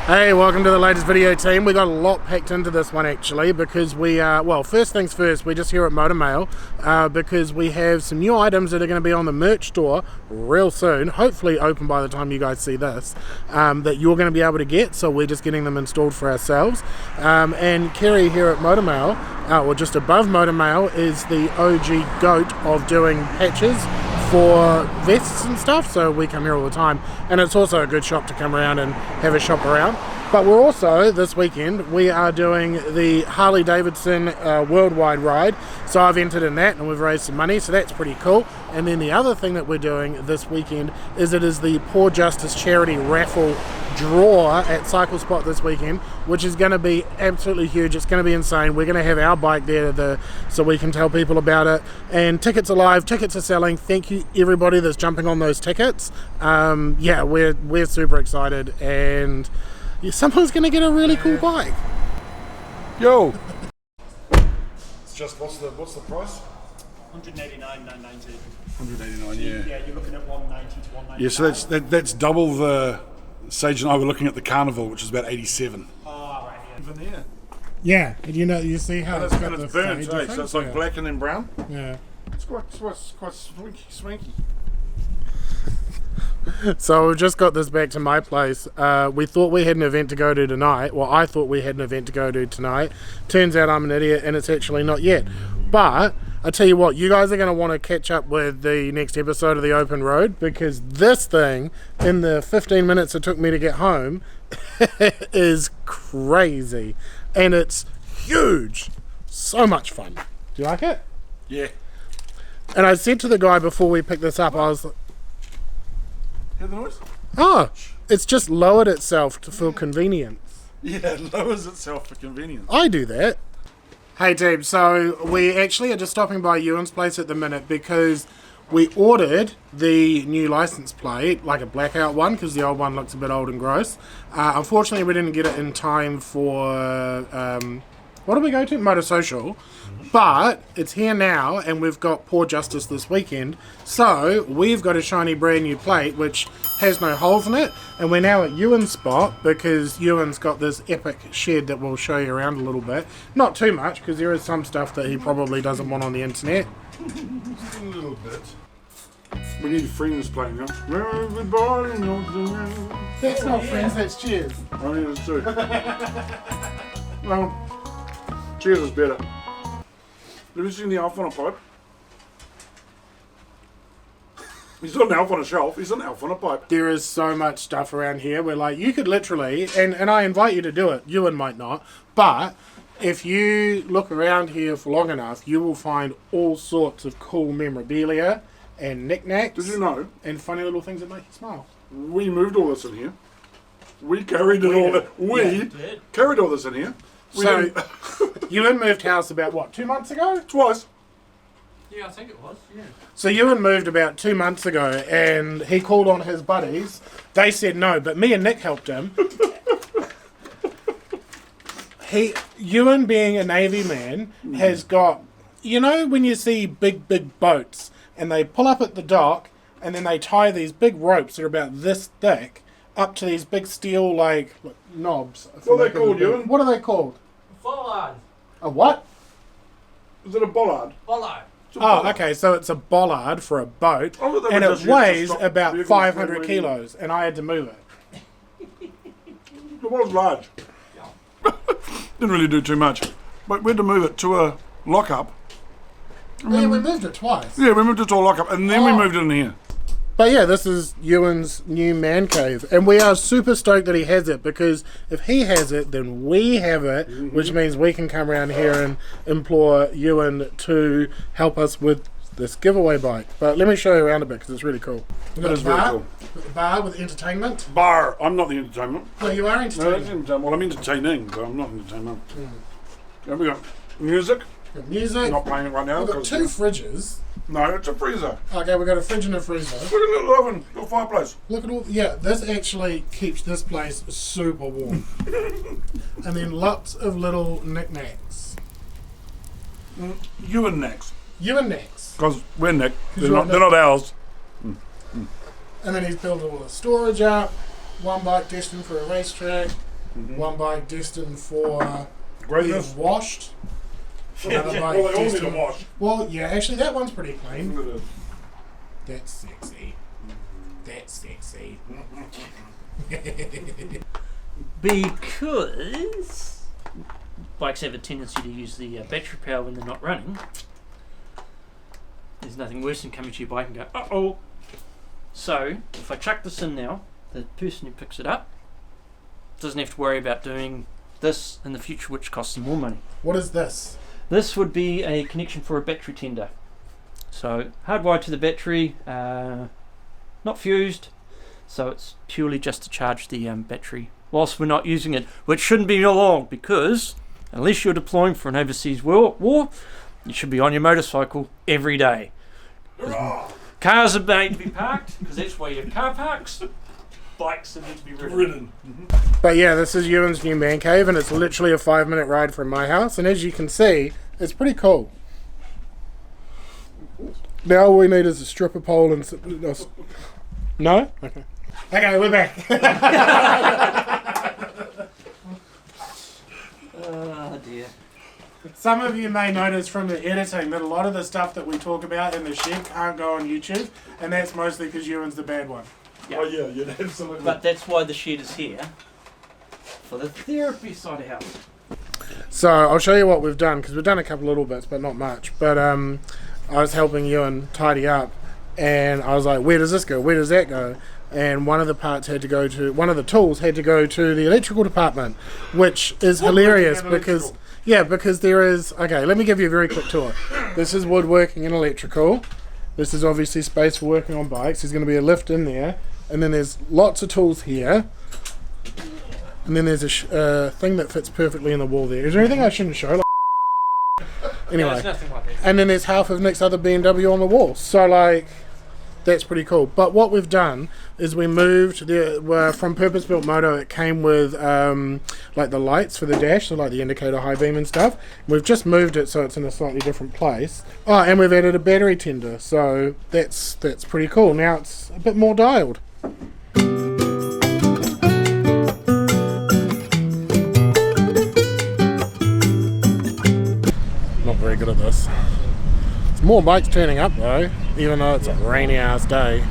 Hey, welcome to the latest video, team. We got a lot packed into this one actually because we well, first things first, we're just here at Motor Mail because we have some new items that are going to be on the merch store real soon, hopefully open by the time you guys see this, that you're going to be able to get, so we're just getting them installed for ourselves. And Kerry here at Motor Mail, or just above Motor Mail, is the OG goat of doing patches for vests and stuff, so we come here all the time, and it's also a good shop to come around and have a shop around. But we're also, this weekend, we are doing the Harley Davidson worldwide ride, so I've entered in that and we've raised some money, so that's pretty cool. And then the other thing that we're doing this weekend is it is the Paw Justice charity raffle draw at Cycle Spot this weekend, which is going to be absolutely huge. It's going to be insane. We're going to have our bike there so we can tell people about it, and tickets are live, tickets are selling. Thank you everybody that's jumping on those tickets. Yeah, we're super excited, and someone's going to get a really cool bike. Yo! It's just, what's the price? 189,990. 189, yeah. Yeah, you're looking at 190 to 190. Yeah, so that's double the. Sage and I were looking at the Carnival, which is about 87. Oh, right, yeah. Even here. Yeah, and you see how it's got it's the burnt, fade so difference? it's like black and then brown. Yeah. It's quite swanky. So we've just got this back to my place. We thought we had an event to go to tonight. Well, I thought we had an event to go to tonight. Turns out I'm an idiot and it's actually not yet. But I tell you what, you guys are going to want to catch up with the next episode of The Open Road, because this thing, in the 15 minutes it took me to get home, is crazy. And it's huge. So much fun. Do you like it? Yeah. And I said to the guy before we picked this up, I was like, Hear the noise? oh, it's just lowered itself for convenience. Yeah, it lowers itself for convenience. I do that. Hey team, so we actually are just stopping by Ewan's place at the minute because we ordered the new license plate, like a blackout one, because the old one looks a bit old and gross. Unfortunately, we didn't get it in time for, what did we go to? Motor Social. But it's here now, and we've got Paw Justice this weekend. So we've got a shiny brand new plate, which has no holes in it. And we're now at Ewan's spot, because Ewan's got this epic shed that we'll show you around a little bit. Not too much, because there is some stuff that he probably doesn't want on the internet. Just a little bit. We need Friends playing now. Everybody knows the name. That's not Friends, that's Cheers. I need it too. Well, Cheers is better. Have you seen the elf on a pipe? He's not an elf on a shelf, he's an elf on a pipe. There is so much stuff around here where, like, you could literally, and I invite you to do it, Ewan might not, but if you look around here for long enough, you will find all sorts of cool memorabilia and knickknacks. Did you know? And funny little things that make you smile. We moved all this in here. We carried it all. We carried all this in here. So, Ewan moved house about, what, 2 months ago? Twice. Yeah, I think it was, yeah. So Ewan moved about 2 months ago, and he called on his buddies. They said no, but me and Nick helped him. Ewan, being a Navy man, has got, you know when you see big boats, and they pull up at the dock, and then they tie these big ropes that are about this thick up to these big steel, like knobs. What are they called, Ewan? What are they called? Bollard. A what? Is it a bollard? Bollard. Oh, okay, so it's a bollard for a boat, and it weighs about 500 kilos, and I had to move it. It was large. Didn't really do too much. But we had to move it to a lock-up. Yeah, we moved it twice. Yeah, we moved it to a lock-up, and then we moved it in here. But yeah, this is Ewan's new man cave, and we are super stoked that he has it, because if he has it, then we have it, which means we can come around here and implore Ewan to help us with this giveaway bike. But let me show you around a bit, because it's really cool. That is very cool. Bar with entertainment. Bar. I'm not the entertainment. Well, you are No, that's entertainment. entertainment. Well, I'm entertaining, but I'm not entertainment. There we go. Music. Got music. I'm not playing it right now. We've got 'cause- two fridges. No, it's a freezer. Okay, we've got a fridge and a freezer. Look at the little oven, little fireplace. Look at all, yeah, this actually keeps this place super warm. And then lots of little knickknacks. You and next. Ewan next. Because we're Nick. They're right, not ours. And then he's built all the storage up. One bike destined for a racetrack. One bike destined for Greatness. being washed. Another bike Well, they all need a destined- wash. Well, yeah, actually that one's pretty clean. Look at it. That's sexy. That's sexy. Because bikes have a tendency to use the battery power when they're not running. There's nothing worse than coming to your bike and go, uh-oh. So, if I chuck this in now, the person who picks it up doesn't have to worry about doing this in the future, which costs them more money. What is this? This would be a connection for a battery tender. So, hardwired to the battery, not fused, so it's purely just to charge the battery whilst we're not using it, which shouldn't be long, because unless you're deploying for an overseas war, you should be on your motorcycle every day. Cars are made to be parked, because that's where your car parks. Bikes are meant to be ridden. But yeah, this is Ewan's new man cave, and it's literally a 5-minute ride from my house, and as you can see, it's pretty cool. Now all we need is a stripper pole and... No? Okay. Okay, we're back. Oh dear. Some of you may notice from the editing that a lot of the stuff that we talk about in the shed can't go on YouTube, and that's mostly because Ewan's the bad one. Yeah. Oh yeah, absolutely. But that's why the shed is here, for the therapy side of house. So I'll show you what we've done, because we've done a couple little bits, but not much. But I was helping Ewan tidy up, and I was like, where does this go? Where does that go? And one of the tools had to go to the electrical department, which is hilarious because... Yeah, because there is... Okay, let me give you a very quick tour. This is woodworking and electrical. This is obviously space for working on bikes. There's going to be a lift in there. And then there's lots of tools here. And then there's a thing that fits perfectly in the wall there. Is there anything I shouldn't show? Anyway. No, it's nothing like that. And then there's half of Nick's other BMW on the wall. So, like... That's pretty cool. But what we've done is we moved from Purpose Built Moto. It came with like the lights for the dash, so like the indicator, high beam and stuff. We've just moved it so it's in a slightly different place. Oh, and we've added a battery tender, so that's pretty cool. Now it's a bit more dialed. Not very good at this. More bikes turning up though, even though it's a rainy ass day.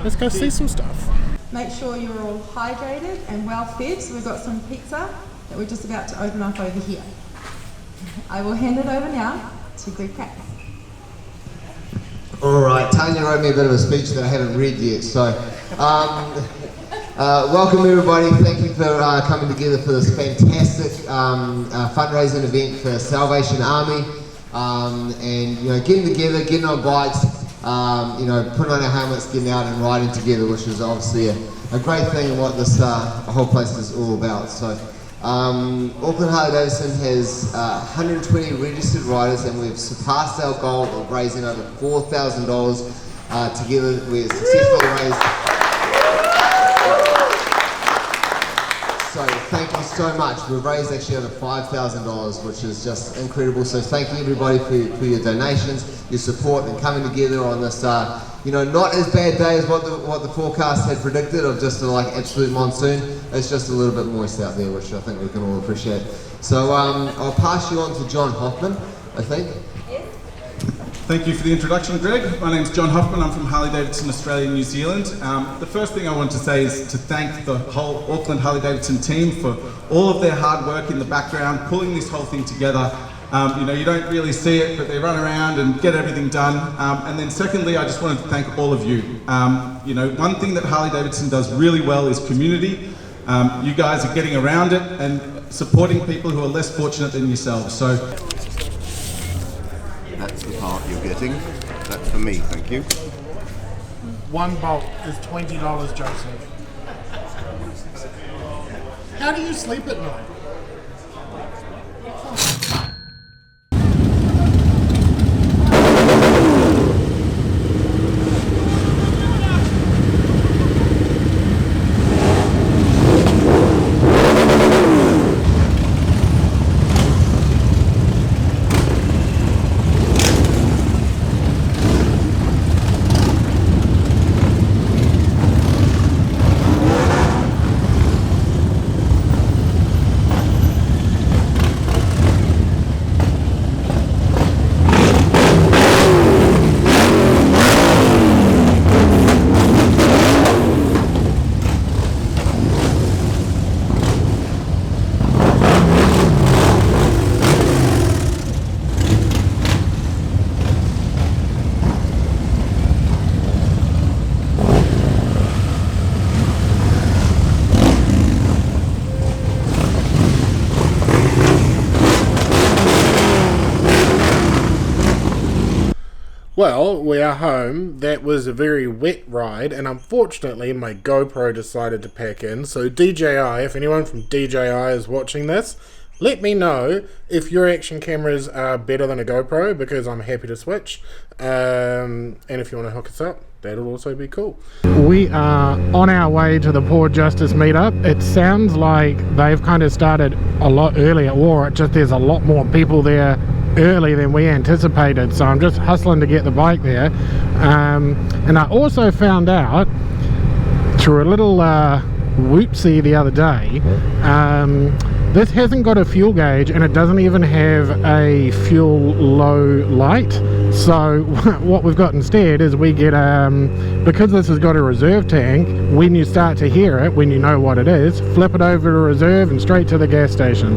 Let's go see some stuff. Make sure you're all hydrated and well fed. So we've got some pizza that we're just about to open up over here. I will hand it over now to Greg Pratt. Alright, Tanya wrote me a bit of a speech that I haven't read yet, so welcome everybody. Thank you for coming together for this fantastic fundraising event for Salvation Army. And you know, getting together, getting on bikes, you know, putting on our helmets, getting out and riding together, which is obviously a great thing and what this whole place is all about. So Auckland Harley Davidson has 120 registered riders, and we've surpassed our goal of raising over $4,000 together. We've successfully raised. So thank you so much. We've raised actually over $5,000, which is just incredible. So thank you everybody for your donations, your support, and coming together on this, you know, not as bad day as what the forecast had predicted of just a, like absolute monsoon. It's just a little bit moist out there, which I think we can all appreciate. So I'll pass you on to John Hoffman, I think. Thank you for the introduction, Greg. My name's John Hoffman. I'm from Harley Davidson, Australia, New Zealand. The first thing I want to say is to thank the whole Auckland Harley Davidson team for all of their hard work in the background, pulling this whole thing together. You know, you don't really see it, but they run around and get everything done. And then secondly, I just wanted to thank all of you. You know, one thing that Harley Davidson does really well is community. You guys are getting around it and supporting people who are less fortunate than yourselves. So. That's the part you're getting. That's for me, thank you. One bolt is $20, Joseph. How do you sleep at night? Well, we are home. That was a very wet ride, and unfortunately my GoPro decided to pack in. So DJI, if anyone from DJI is watching this, let me know if your action cameras are better than a GoPro, because I'm happy to switch. And if you want to hook us up, that'll also be cool. We are on our way to the Paw Justice meetup. It sounds like they've kind of started a lot earlier, or just there's a lot more people there early than we anticipated, so I'm just hustling to get the bike there. And I also found out through a little whoopsie the other day, this hasn't got a fuel gauge and it doesn't even have a fuel low light. So what we've got instead is we get, because this has got a reserve tank, when you start to hear it, when you know what it is, flip it over to reserve and straight to the gas station.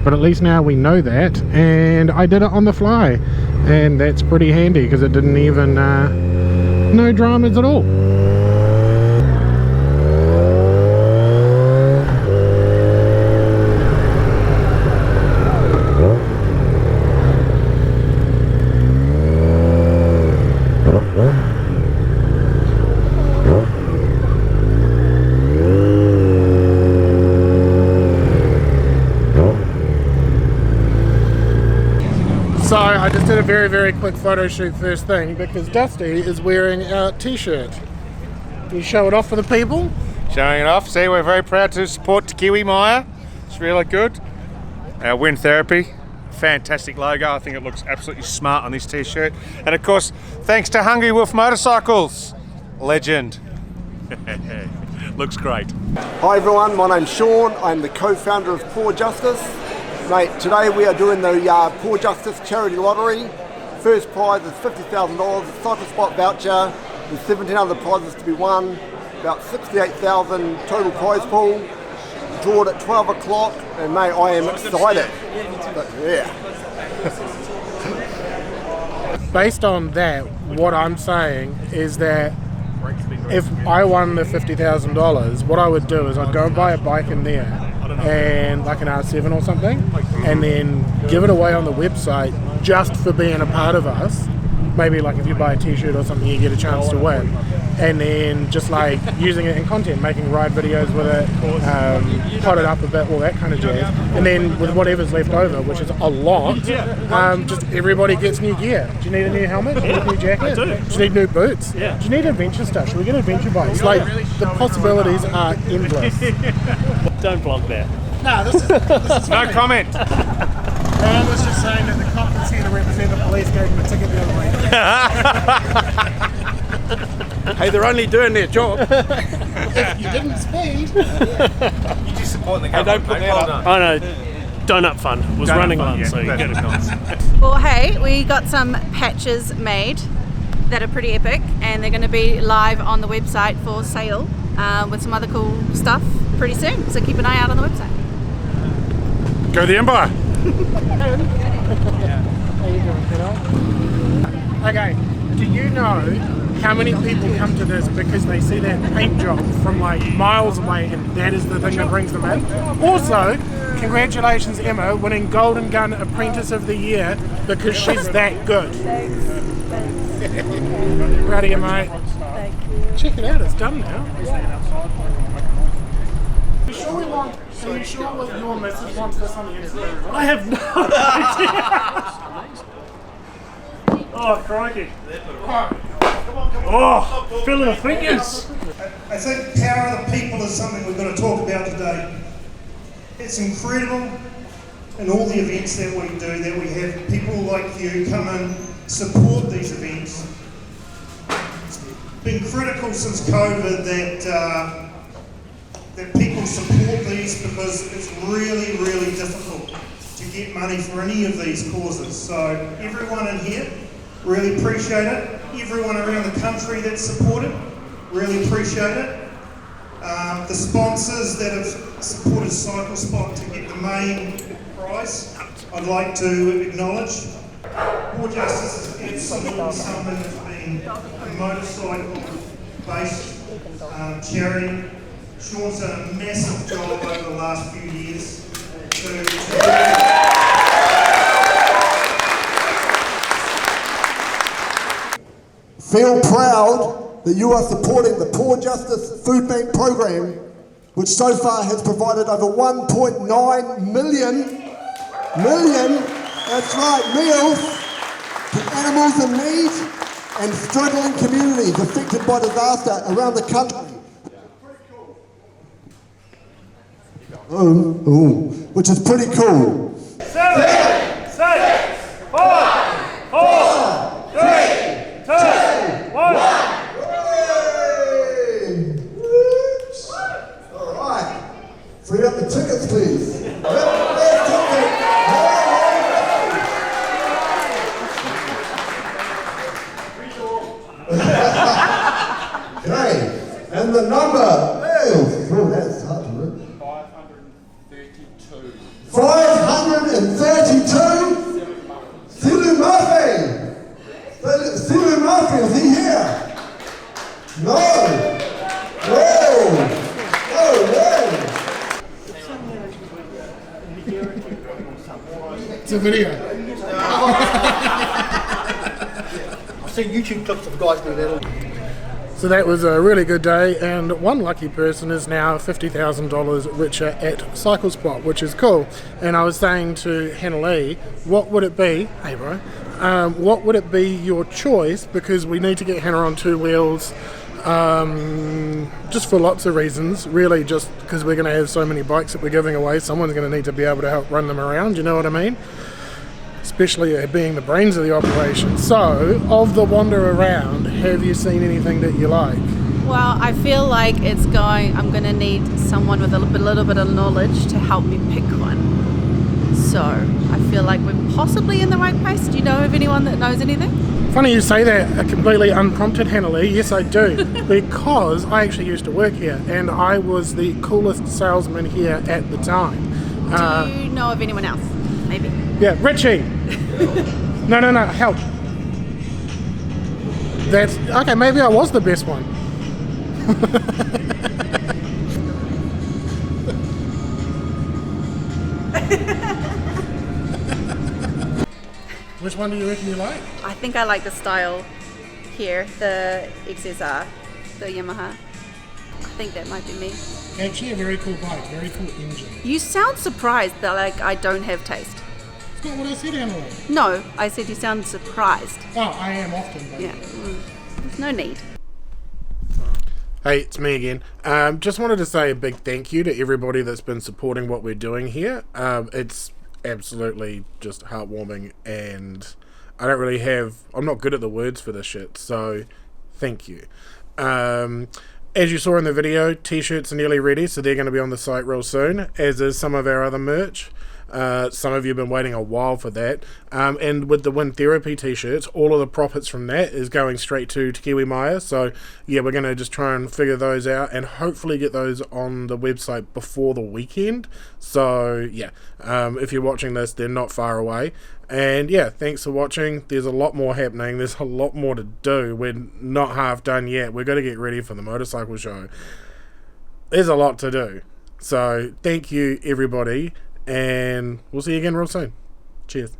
But at least now we know that, and I did it on the fly, and that's pretty handy because it didn't even, no dramas at all. So I just did a very quick photo shoot first thing because Dusty is wearing our t-shirt. Can you show it off for the people? Showing it off. See, we're very proud to support Te Kiwi Maya. It's really good. Our wind therapy. Fantastic logo. I think it looks absolutely smart on this t-shirt. And of course, thanks to Hungry Wolf Motorcycles. Legend. Looks great. Hi everyone, my name's Sean. I'm the co-founder of Paw Justice. Mate, today we are doing the Paw Justice charity lottery. First prize is $50,000, a cycle spot voucher. There's 17 other prizes to be won. About 68,000 total prize pool. Drawn at 12 o'clock, and mate, I am excited. But, yeah. Based on that, what I'm saying is that if I won the $50,000, what I would do is I'd go and buy a bike in there, and like an R7 or something, and then give it away on the website just for being a part of us. Maybe like if you buy a t-shirt or something, you get a chance to win, and then just like using it in content, making ride videos with it, pot it up a bit, all that kind of jazz, and then with whatever's left over, which is a lot, just everybody gets new gear. Do you need a new helmet? Do you need a new jacket? Do you need new boots? Do you need adventure stuff? Should we get adventure bikes? Like, the possibilities are endless. Don't vlog there. No, this is No comment. I was just saying that the cop that's here to represent the police gave him a ticket the other week. Hey, they're only doing their job. If you didn't speed. You just support the government. Don't put that up. I know. Donut Fund was running one, so you get it. Well, hey, we got some patches made that are pretty epic, and they're going to be live on the website for sale with some other cool stuff pretty soon. So keep an eye out on the website. Go the Empire. Okay, do you know how many people come to this because they see that paint job from like miles away, and that is the thing that brings them in? Also, congratulations Emma, winning Golden Gun Apprentice of the Year because she's that good. Proud of you, mate. Check it out, it's done now. Are you sure with your missus wants this on the Instagram? I have no idea. Oh, crikey. Oh, feeling the fingers. I think power of the people is something we've got to talk about today. It's incredible in all the events that we do that we have people like you come and support these events. It's been critical since COVID that people support these because it's really difficult to get money for any of these causes. So everyone in here, really appreciate it. Everyone around the country that's supported, really appreciate it. The sponsors that have supported Cycle Spot to get the main prize, I'd like to acknowledge. Paw Justice is absolutely something that's been a motorcycle-based charity. Sean's done a massive job over the last few years Feel proud that you are supporting the Paw Justice Food Bank program, which so far has provided over 1.9 million, that's right, meals to animals in need and struggling communities affected by disaster around the country. Which is pretty cool. 7, 6, 5, 4, 3, 2, 1. All right. Free up the tickets, please. Okay, and the number is, that's hard to read. 532. Silu Murphy. Silu Murphy, is he here? No. It's a video. I've seen YouTube clips of guys do that. So that was a really good day, and one lucky person is now $50,000 richer at Cycle Spot, which is cool. And I was saying to Hannah Lee, what would it be, hey bro, what would it be your choice, because we need to get Hannah on two wheels, just for lots of reasons, really just because we're going to have so many bikes that we're giving away. Someone's going to need to be able to help run them around, you know what I mean? Especially being the brains of the operation. So, of the wander around, have you seen anything that you like? Well, I feel like I'm going to need someone with a little bit of knowledge to help me pick one. So, I feel like we're possibly in the right place. Do you know of anyone that knows anything? Funny you say that, completely unprompted, Hannah Lee. Yes, I do. Because I actually used to work here, and I was the coolest salesman here at the time. Do you know of anyone else? Maybe. Yeah, Richie. No, help. That's okay. Maybe I was the best one. Which one do you reckon you like? I think I like the style here, the XSR, the Yamaha. I think that might be me. Actually, a very cool bike, very cool engine. You sound surprised that I don't have taste. It's not what I said, Emily. No, I said you sound surprised. Oh, I am often, but yeah. There's no need. Hey, it's me again. Just wanted to say a big thank you to everybody that's been supporting what we're doing here. It's absolutely just heartwarming, and I'm not good at the words for this shit, so thank you. As you saw in the video, t-shirts are nearly ready, so they're going to be on the site real soon, as is some of our other merch. Some of you have been waiting a while for that. And with the Wind Therapy t-shirts, all of the profits from that is going straight to Kiwi Maya. So yeah, we're going to just try and figure those out and hopefully get those on the website before the weekend. So yeah, if you're watching this, they're not far away. And yeah, thanks for watching. There's a lot more happening. There's a lot more to do. We're not half done yet. We're going to get ready for the motorcycle show. There's a lot to do. So thank you, everybody. And we'll see you again real soon. Cheers.